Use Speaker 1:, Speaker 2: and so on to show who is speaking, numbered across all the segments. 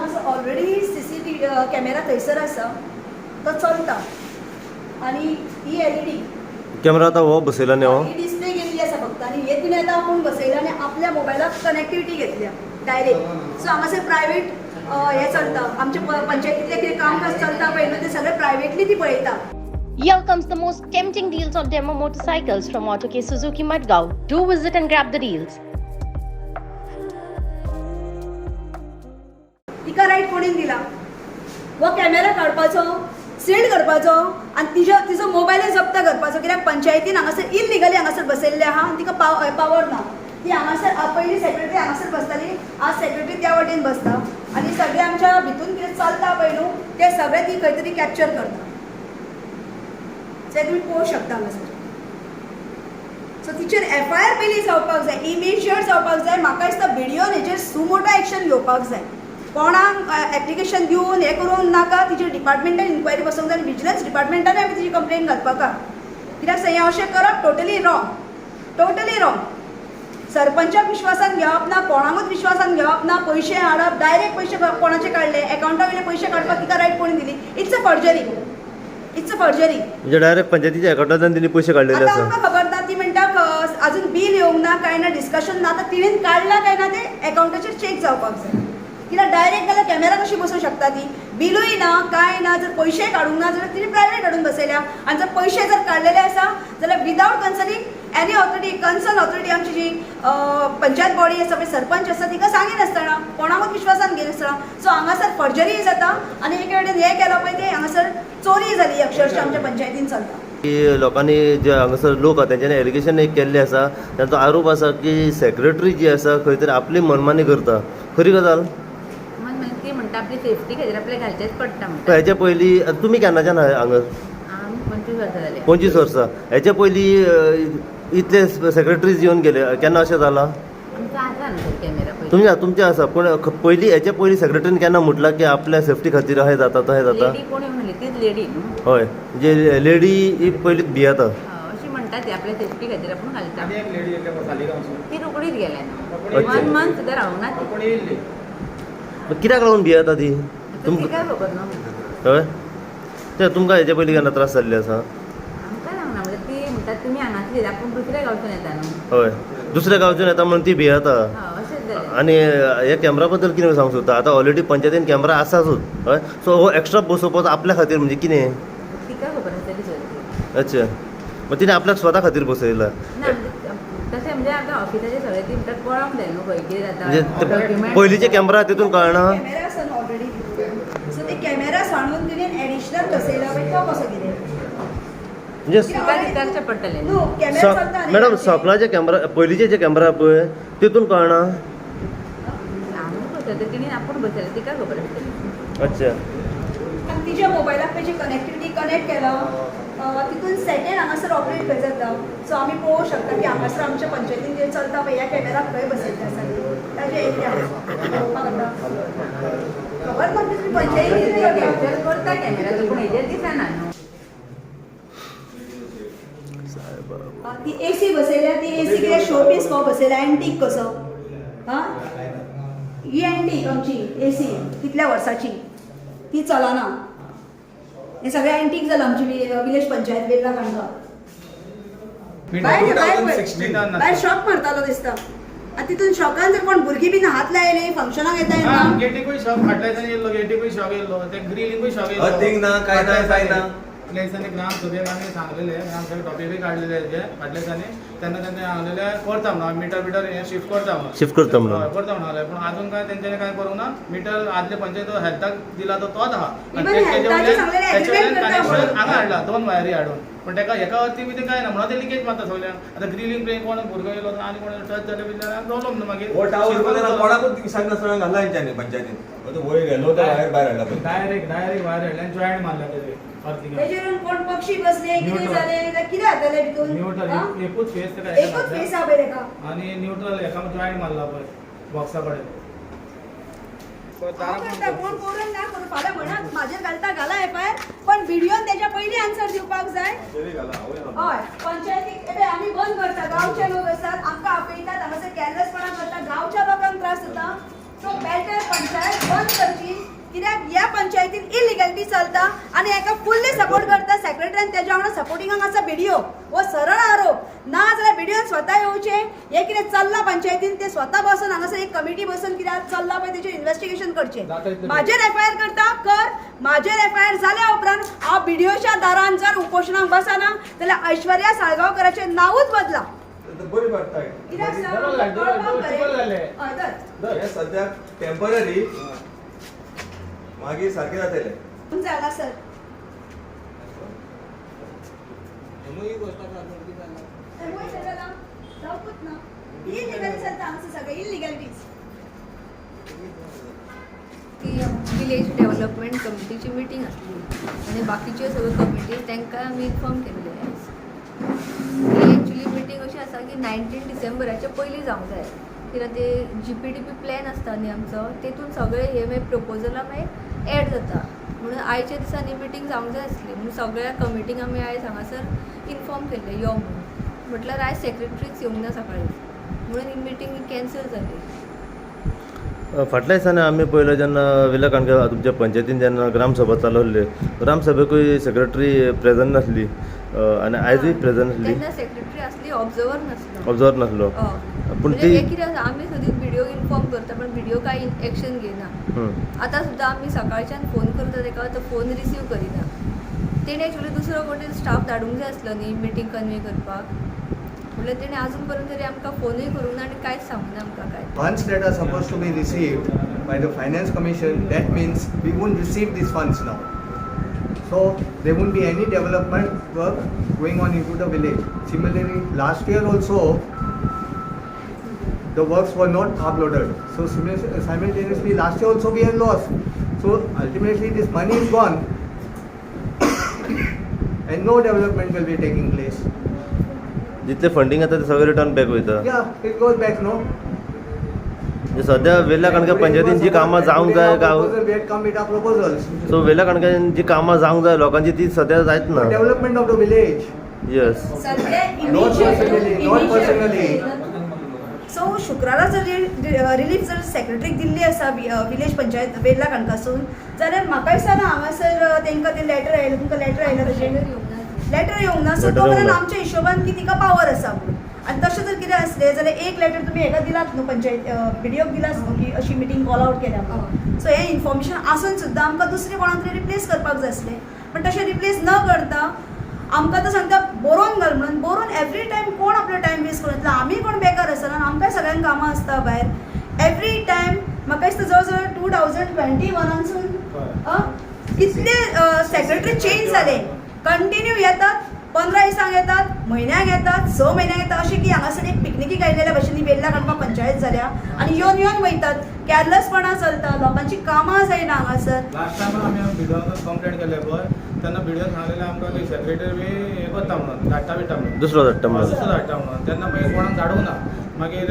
Speaker 1: हांगासर already CCTV camera थंयसर आसा तो चलता आनी ही LED
Speaker 2: कॅमेरा आता हो बसयला न्ही हो
Speaker 1: ही डिस्प्ले गेल्ली आसा फक्त आनी हे तुमी आतां कोण बसयला आनी आपल्या मोबायलाक कनेक्टिविटी घेतल्या डायरेक्ट सो हांगासर प्रायवेट हे चलता आमचे पंचायतीतले कितें कामकाज चलता पळय न्हू ते सगळे प्रायवेटली ती पळयता.
Speaker 3: Here comes the most tempting deals on demo motorcycles from Autoke Suzuki Madgaon. Do visit and grab the deals.
Speaker 1: तिका रायट कोणीन दिला हो कॅमेरा काडपाचो सील्ड करपाचो आनी तिजो मोबायलूय जप्त करपाचो कित्याक पंचायतीन हांगासर इलिगली हांगासर बसयल्ले आहा आनी तिका पावर ना. ती हांगासर पयलीं सेक्रेटरी हांगासर बसताली आज सेक्रेटरी त्या वटेन बसता आनी सगळे आमच्या भितून कितें चलता पळय न्हू ते सगळे ती खंय तरी कॅप्चर करता ते तुमी पळोवंक शकता हांगासर. सो तिचेर FIR पयलीं जावपाक जाय इमिजिएट जावपाक जाय. म्हाका दिसता व्हिडियोन हेचेर सुमोटो एक्शन घेवपाक जाय. कोणाक एप्लिकेशन दिवन हें करूंक नाका तिचेर डिपार्टमेंटान इन्क्वायरी बसोवंक जाय आनी विजिलन्स डिपार्टमेंटानूय आमी तिची कंप्लेन घालपाक कित्याक हें अशें करप टोटली रॉंग. सरपंचाक विश्वासान घेवप ना कोणाकूच विश्वासान घेवप ना पयशे हाडप डायरेक्ट पयशे कोणाचे काडले एकाउंटा वयले पयशे काडपाक तिका रायट कोणी दिली. इट्स अ फर्जरी
Speaker 2: म्हणजे डायरेक्ट पंचायतीच्या अकाउंटांतल्यान तिने पैसे काढलेले
Speaker 1: आता
Speaker 2: आसा.
Speaker 1: आमकां खबर ना ती म्हणटा अजून बिल येवंक ना काय ना डिस्कशन ना आतां तिणेन काडला काय ना ते अकाउंटाचेर चेक जावपाक जाय कित्याक डायरेक्ट जाल्यार कॅमेरा कशी बसूंक शकता ती बिलूय ना काय ना जर पयशे काडूंक ना जाल्यार तिने प्रायवेट हाडून बसयल्या आनी जर पयशे जर काडलेले आसा जाल्यार without concerning any authority concern authority आमची जी पंचायत बॉडी आसा पळय सरपंच आसा तिका सांगिनासतना कोणाकूच विश्वासान घेनासतना सो हांगासर फर्जरी जाता आनी एके कडेन हें केलां पळय ते हांगासर चोरी जाली अक्षरशः आमच्या पंचायतीन चलता.
Speaker 2: की लोकांनी जे हांगासर लोक आसा तेंच्यांनी एलिगेशन एक केल्लें आसा तांचो आरोप आसा की सेक्रेटरी जी आसा खंय तरी आपली मनमानी करता. खरी गजाल?
Speaker 4: ती म्हणटा आपली सेफ्टी खातीर आपल्याक घालचेच पडटा म्हणटा.
Speaker 2: हेच्या पयलीं तुमी केन्नाच्यान हांगा?
Speaker 4: 25 वर्सां जाली.
Speaker 2: 25 वर्सां. हेच्या पयलीं इतले सेक्रेटरीज येवन गेले केन्ना अशें जालां?
Speaker 4: आमचो आसा न्हू कॅमेरा पयलीं.
Speaker 2: तुमचे आसा पूण पयलीं हेच्या पयलीं सेक्रेटरीन केन्ना म्हटलां की आपल्या सेफ्टी खातीर अहें जाता तहें जाता?
Speaker 4: लेडी कोण म्हणली तीच लेडी न्हू.
Speaker 2: हय जे लेडी ही पयलींच भियेता
Speaker 4: अशी म्हणटा ती आपल्या सेफ्टी खातीर आपूण घालता. ती रोकडीच गेल्या न्हू.
Speaker 2: अच्छा.
Speaker 4: 1 मंथ सुद्दां रावूंक ना ती.
Speaker 2: कित्याक लागून भियेता ती?
Speaker 4: तिका खबर न्हू.
Speaker 2: हय ते तुमकां हेच्या पयलीं केन्ना त्रास जाल्ले आसा?
Speaker 4: आमकां लागना म्हणजे ती म्हणटात तुमी हांगासली आपूण दुसऱ्या गांवच्यान येता न्हू.
Speaker 2: हय दुसऱ्या गांवच्यान येता म्हणून ती भियेता.
Speaker 4: अशेंच जालें.
Speaker 2: आनी ह्या कॅमेरा बद्दल कितें सांगूंक सोदता? आतां ऑलरेडी पंचायतीन कॅमेरा आसाच हय सो हो एक्स्ट्रा बसोवपाचो आपल्या खातीर म्हणजे कितें?
Speaker 4: तिका खबर आसतली सर.
Speaker 2: अच्छा मग तिने आपल्याक स्वता खातीर बसयला.
Speaker 4: ना तशें म्हणजे आतां ऑफिसाचे सगळे ती म्हणटा कळोंक जाय न्हू खंय कितें
Speaker 2: म्हणजे
Speaker 4: जाता. डॉक्युमेंट
Speaker 2: पयलींचे कॅमेरा तितून कळना.
Speaker 1: कॅमेरा आसा न्हू ऑलरेडी सो ते कॅमेरा सांडून तिणेन एडिशनल बसयला पळय तो कसो कितें
Speaker 2: म्हणजे
Speaker 4: तिका विचारचें पडटलें न्हू.
Speaker 1: न्हू कॅमेरा चलता न्ही.
Speaker 2: मॅडम सगळ्याचे कॅमेरा पयलींचे जे कॅमेरा पळय तितून कळना.
Speaker 4: हांव बसयता तिणेन आपूण बसयला तिका खबर आसतली.
Speaker 2: अच्छा
Speaker 1: आनी तिच्या मोबायलाक तेजी कनेक्टिविटी कनेक्ट केला तितून सेकेंड हांगासर ऑपरेट खंय जाता सो आमी पळोवंक शकता की हांगासर आमच्या पंचायतीन जे चलता पळय ह्या कॅमेराक खंय बसयल्ले आसा ताजे एरिया पळोवपाक जाता. खबर ना तुमी पंचायतीन
Speaker 4: कॅप्चर करता कॅमेरा पूण हेजेर दिसना न्हू.
Speaker 1: ती AC बसयल्या ती AC कितें शो पीस को बसयल्या एंटीक कसो हां ही एंटीक आमची AC कितल्या वर्साची ती चलना. हे सगळें एंटीक जालां आमची विलेज पंचायत वेल्ला काणका. भायर शॉक मारतालो दिसता आतां तितून शॉकान जर कोण भुरगीं बीन हात लायले फंक्शनाक येता येता
Speaker 5: गेटीकूय शॉक फाटल्याच्यान येयल्लो गेटीकूय शॉक येयल्लो ते ग्रिलींगूय शॉक येयल्लो.
Speaker 6: थिंग ना काय ना
Speaker 5: फाटल्याच्यानी ग्राम सभेकांनी सांगलेले आमच्याकडे टॉपिकूय काडलेले हेजे फाटल्याच्यानी तेन्ना तेंचे सांगलेले करता म्हणून मिटर हें शिफ्ट करता म्हणून.
Speaker 2: शिफ्ट करता म्हणून.
Speaker 5: हय करता म्हणून पूण आजून काय तेंच्यांनी काय करूंक ना. मिटर आदले पंचायत हेल्थाक दिला तो तोच आहा.
Speaker 1: Even हेल्थाचे सांगलेले agreement करता
Speaker 5: कनेक्शन
Speaker 1: म्हणून.
Speaker 5: हांगा हाडला 2 वायरी हाडून पण तेका एका वरती बी ते काय ना म्हणून ते लिकेज मारता सगळ्यांक. आतां ग्रिलींग बी कोण भुरगो येयलो आनी कोण टच जाले बी जाल्यार प्रॉब्लम न्हू मागीर.
Speaker 6: वो टावर कोणाकूच सांगनासतना घाला हेंच्यांनी पंचायतीन. तो वयर गेलो तो भायर हाडला पळय.
Speaker 5: डायरेक्ट वायर हाडल्यान जॉयंट मारला तेजे अर्थिंग.
Speaker 1: तेजेरून कोण पक्षी बसले कितें जाले जाल्यार कितें जातलें भितून
Speaker 5: न्यूट्रल एकूच फेस तेका
Speaker 1: एकूच फेस आहा पळय तेका.
Speaker 5: आणि न्यूट्रल एका जॉईंट मारला पळय बॉक्सा कडेन.
Speaker 1: कोण करून ना करून फाल्यां म्हणत म्हाजेर घालता घाला FIR पण व्हिडियोन तेच्या पयलीं आन्सर दिवपाक जाय. हय पंचायतीक एबे आमी बंद करता गांवचे लोक आसात आमकां आपयतात हांगासर कॅरलेसपणा करता गांवच्या लोकांक त्रास जाता सो बेटर पंचायत बंद करची कित्याक ह्या पंचायतीन इलिगॅलिटी चलता आनी हाका फुल्ली सपोर्ट करता सेक्रेटरीन तेज्या वांगडा सपोर्टिंगाक आसा व्हिडिओ वो सरळ आरोप ना जाल्यार व्हिडिओन स्वता येवचे हे कितें चल्ला पंचायतीन ते स्वता बसून हांगासर एक कमिटी बसून कित्याक चल्ला पळय तेचेर इन्व्हेस्टिगेशन करचें म्हाजेर एफआयआर करता कर म्हाजेर एफआयआर जाल्या उपरांत हांव व्हिडिओच्या दारान जर उपोशणाक बसना जाल्यार ऐश्वर्या साळगांवकराचें नांवूच बदला
Speaker 6: बरी पडटाय
Speaker 1: कित्याक
Speaker 6: हे सध्या टेम्पररी मागीर सारकें जातलें
Speaker 1: जाला सर
Speaker 7: ती विलेज डेव्हलपमेंट कमिटीची मिटींग आसली आनी बाकीच्यो सगळ्यो कमिटीज तांकां आमी इन्फॉर्म केल्ले ही एक्चुली मिटींग अशी आसा की 19 डिसेंबराच्या पयलीं जावंक जाय कित्याक ते GPDP प्लॅन आसता न्ही आमचो तेतून सगळे हे मागीर प्रपोजलां मागीर एड जाता म्हणून आयच्या दिसांनी मिटींग जावंक जाय आसली म्हणून सगळ्या कमिटींक आमी आयज हांगासर इन्फॉर्म केल्लें यो म्हणून म्हटल्यार आयज सेक्रेटरीच येवंक ना सकाळीं म्हणून ही मिटींग कॅन्सल जाली.
Speaker 2: फाटल्या दिसांनी आमी पयलें जेन्ना वेल्या काणकोण तुमच्या पंचायतीन जेन्ना ग्रामसभा चालवल्ली ग्रामसभेकूय सेक्रेटरी प्रेजंट नासली आनी आयजूय प्रेजंट नासली
Speaker 7: तेन्ना सेक्रेटरी आसली ऑब्जर्वर नासलो
Speaker 2: ऑब्जर्वर नासलो पूण
Speaker 7: म्हणजे
Speaker 2: ती
Speaker 7: हे कितें आसा आमी सदीं व्हिडिओ इन्फॉर्म करता पण व्हिडिओ कांय एक्शन घेयना आतां सुद्दां आमी सकाळच्यान फोन करता ताका तो फोन रिसीव करिना तेणे एक्चुली दुसरो कोणी स्टाफ धाडूंक जाय आसलो न्ही मिटींग कन्वे करपाक म्हणल्यार तेणे आजून पर्यंत तरी आमकां फोनूय करूंक ना आनी कांयच सांगूंक ना आमकां कांय.
Speaker 8: Funds that are supposed to be received by the Finance Commission, that means we won't receive these funds now. So there won't be any development work going on into the village. Similarly, last year also, the works were not uploaded. So simultaneously, last year also we had lost. So ultimately, this money is gone, and no development will be taking place.
Speaker 2: जितले funding येता ते सगळे return back वयता.
Speaker 8: Yeah, it goes back, no?
Speaker 2: सध्या वेल्या काणकोण पंचायतीन जी कामां जावंक जाय
Speaker 8: We had come with our proposals.
Speaker 2: So वेल्या काणकोण जी कामां जावंक जाय लोकांची ती सध्या जायत ना.
Speaker 8: Development of the village.
Speaker 2: Yes
Speaker 8: Not personally.
Speaker 1: So शुक्रारा जर रिलीफ जर सेक्रेटरीक दिल्ली आसा विलेज पंचायत वेल्ला काणकासून जाल्यार म्हाका दिसना हांगासर तेंकां ते लेटर आयलें तुमकां लेटर आयलें तशें लेटर येवंक ना सो
Speaker 2: Letter
Speaker 1: तो
Speaker 2: येवंक
Speaker 1: पर्यंत
Speaker 2: ना.
Speaker 1: आमच्या हिशोबान की तिका पावर आसा म्हणून आनी तशें जर कितें आसलें जाल्यार एक लेटर तुमी हेका दिलात न्हू पंचायत व्हिडिओक दिलात न्हू की अशी मिटींग कॉल आउट केल्या म्हणून सो हें इन्फॉर्मेशन आसून सुद्दां आमकां दुसरें कोणाक तरी रिप्लेस करपाक जाय आसलें पण तशें रिप्लेस न करता आमकां तो सांगता बरोवन घाल म्हणून बरोवन एवरी टायम कोण आपलो टायम वेस्ट करून येतलो आमी कोण बेकार आसना आमकांय सगळ्यांक कामां आसता भायर एवरी टायम म्हाका दिसता जवळ जवळ 2021 कितले सेक्रेटरी चेंज जाले कंटिन्यू येतात 15 दिसांक येतात म्हयन्याक येतात 6 म्हयन्याक येतात अशें की हांगासर एक पिकनिकी आयलेल्या भशेन वेल्ला काणकोण पंचायत जाल्या आनी येवन वयतात कॅरलेसपणा चलता लोकांची कामां जायना हांगासर.
Speaker 5: लास्ट टायम आमी भिडिओन कंप्लेंट केले पळय तेन्ना भिडिओन सांगलेलें आमकां की सेक्रेटरी बी हें करता म्हणून धाडटा बिडटा म्हणून
Speaker 2: दुसरो धाडटा म्हणून
Speaker 5: तेन्ना मागीर कोणाक धाडूंक ना मागीर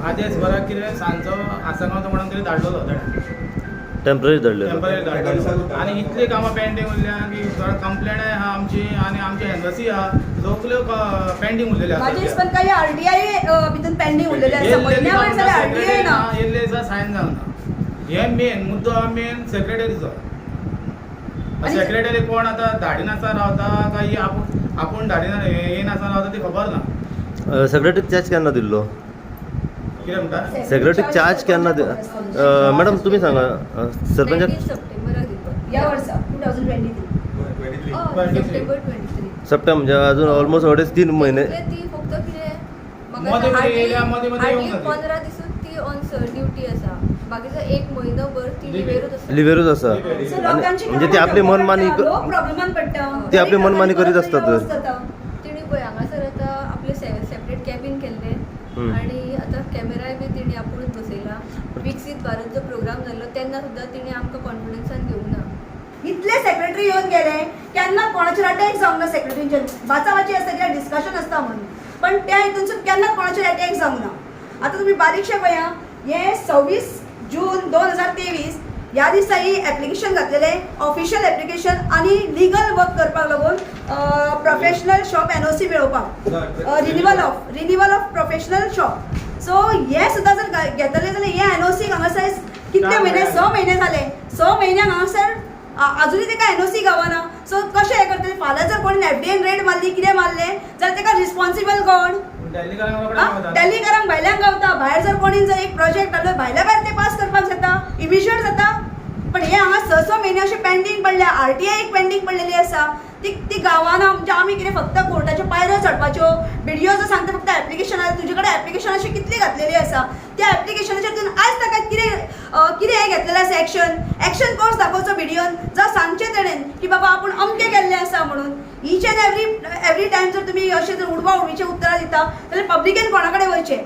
Speaker 5: आदेश बराक कितें सांजचो आसगांवचो कोणाक तरी धाडलेलो ताणें
Speaker 2: टेम्पररी धाडले.
Speaker 5: टेम्पररी धाडलेलो आनी इतली कामां पेंडींग उरल्या की कंप्लेंट आहा आमची आनी आमची एनओसी आहा सगल्यो पेंडींग उरलेल्यो आसा.
Speaker 1: म्हाजे दिसपान काही RTI भितून पेंडींग उरलेले आसा म्हयन्या वयर जाल्यार RTI ना
Speaker 5: येल्ले दिसा सायन जावना हे मेन मुद्दो मेन सेक्रेटरीचो सेक्रेटरी कोण आतां धाडिनासा रावता काय ही आपूण धाडिना येनासा रावता ती खबर ना.
Speaker 2: सेक्रेटरीक चार्ज केन्ना दिल्लो
Speaker 5: कितें म्हणटा
Speaker 2: सेक्रेटरीक चार्ज केन्ना मॅडम तुमी सांगा सरपंच
Speaker 7: 19 सप्टेंबराक दिलो
Speaker 1: या वर्सा 2023
Speaker 7: सप्टेंबर 23
Speaker 2: सप्टेंबर म्हणजे अजून ऑलमोस्ट 3.5 महिने.
Speaker 7: ती फक्त कितें
Speaker 5: मध्ये मध्ये येयल्या, मध्ये मध्ये येवंक ना ती.
Speaker 7: 15 दिसूच ती ऑन ड्युटी आसा बाकीचो एक म्हयनोभर ती लिव्हेरूच आसा.
Speaker 2: लिव्हेरूच आसा
Speaker 1: सो
Speaker 2: आणि
Speaker 1: लोकांची
Speaker 2: म्हणजे ती आपली मनमानी
Speaker 1: प्रॉब्लेमान पडटा
Speaker 2: ती आपली मनमानी करीत असतात तर.
Speaker 7: तिणी पळय हांगासर आतां आपले सेपरेट कॅबिन केल्ले आनी आतां कॅमेराय बी तिणी आपुणूच बसयला. विकसीत भारत जो प्रोग्राम जाल्लो तेन्ना सुद्दां तिणी आमकां कॉन्फिडन्सान घेवंक ना.
Speaker 1: इतले सेक्रेटरी येऊन गेले केन्ना कोणाचेर अटॅक जावंक ना सेक्रेटरींचे वाचावाची आसता कित्याक डिस्कशन आसता म्हणून पण त्या हितूनसून केन्नाच कोणाचेर अटॅक जावंक ना. आतां तुमी बारीकशे पळया हे 26 जून 2023 ह्या दिसा ही एप्लिकेशन घातलेले ऑफिशियल एप्लिकेशन आनी लिगल वर्क करपाक लागून प्रोफेशनल शॉप NOC मेळोवपाक renewal of professional shop. So हे सुद्दां जर घेतले जाल्यार हे NOC हांगासर कितले
Speaker 5: चार
Speaker 1: महिने
Speaker 5: महिने
Speaker 1: 6 महिने झाले 6 महिन्यांक हांगासर अजूनही ताका एनओसी गावना सो कशें हें करतले फाल्यां जर कोणी एफडीएन रेड मारली कितें मारले जाल्यार ताका रिस्पॉन्सिबल कोण दिल्लीकारांक भायल्यांक गावता भायर जर कोणी जर एक प्रोजेक्ट हाडलो भायल्या भायर ते पास करपाक जाता इमिजिएट जाता पण हे हांगा 6 महिने अशें पेंडींग पडल्या आरटीआय एक पेंडींग पडलेली आसा ती गांवाना म्हणजे आमी कितें फक्त कोर्टाच्यो पायऱ्यो चडपाच्यो व्हिडिओ जो सांगता फक्त एप्लिकेशन तुजे कडेन एप्लिकेशन अशी कितली घातलेली आसा त्या एप्लिकेशनाचेर तुवें आज ताका कितें हें घेतलेलें आसा एक्शन कोर्स दाखोवचो व्हिडिओन जावं सांगचें तेणेन की बाबा आपूण अमकें केल्लें आसा म्हणून ईच एंड एवरी टायम जर तुमी अशें जर उडवा उडवीचें उतरां दिता जाल्यार पब्लिकेन कोणा कडेन वयचें